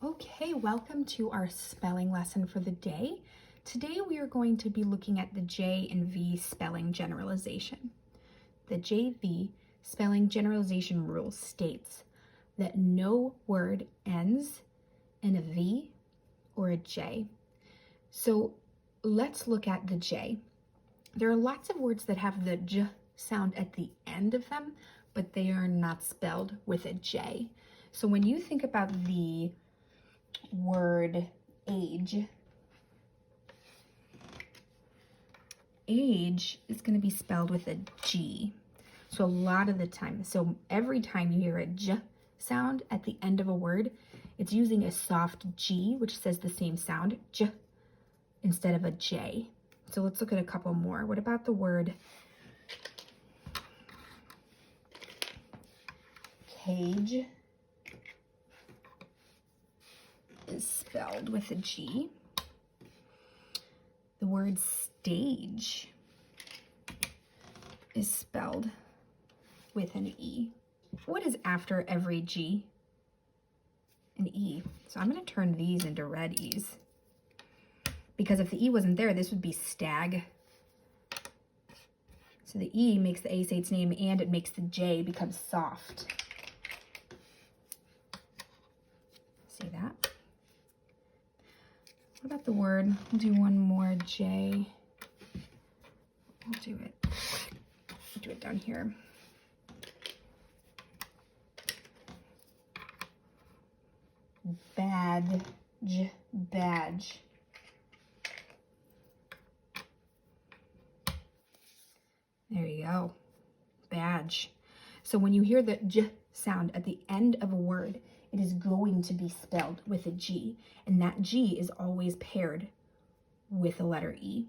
Okay, welcome to our spelling lesson for the day. Today we are going to be looking at the J and V spelling generalization. The JV spelling generalization rule states that no word ends in a V or a J. So let's look at the J. There are lots of words that have the J sound at the end of them, but they are not spelled with a J. So when you think about the word age is going to be spelled with a G. So a lot of the time, so every time you hear a J sound at the end of a word, it's using a soft G, which says the same sound, J, instead of a J. So let's look at a couple more. What about the word cage? Is spelled with a G. The word stage is spelled with an E. What is after every G? An E. So I'm going to turn these into red E's, because if the E wasn't there, this would be stag. So the E makes the A say its name, and it makes the J become soft. See that? What about the word? We'll do one more J. We'll do it down here. Badge. There you go. Badge. So when you hear the J sound at the end of a word, it is going to be spelled with a G, and that G is always paired with a letter E.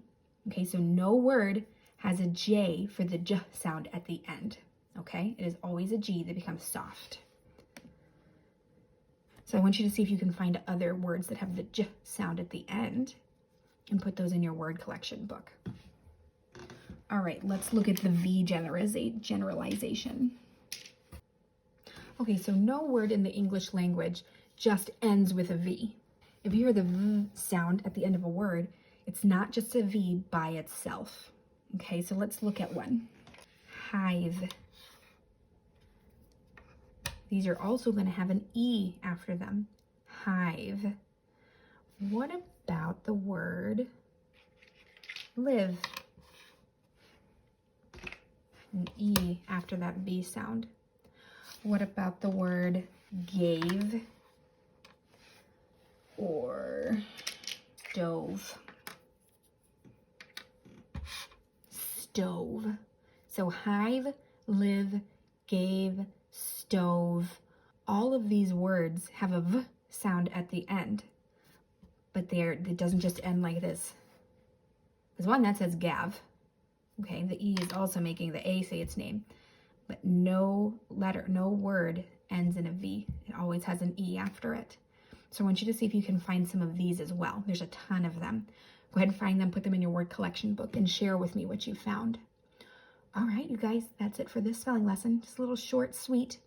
Okay, so no word has a J for the J sound at the end. Okay, it is always a G that becomes soft. So I want you to see if you can find other words that have the J sound at the end and put those in your word collection book. All right, let's look at the V generalization. Okay, so no word in the English language just ends with a V. If you hear the V sound at the end of a word, it's not just a V by itself. Okay, so let's look at one. Hive. These are also going to have an E after them. Hive. What about the word live? An E after that V sound. What about the word gave or stove? Stove. So hive, live, gave, stove. All of these words have a V sound at the end, but it doesn't just end like this. There's one that says gav. Okay, the E is also making the A say its name. But no word ends in a V. It always has an E after it. So I want you to see if you can find some of these as well. There's a ton of them. Go ahead and find them, put them in your word collection book, and share with me what you found. All right, you guys, that's it for this spelling lesson. Just a little short, sweet.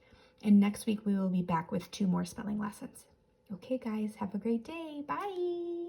And next week we will be back with 2 more spelling lessons. Okay, guys, have a great day. Bye.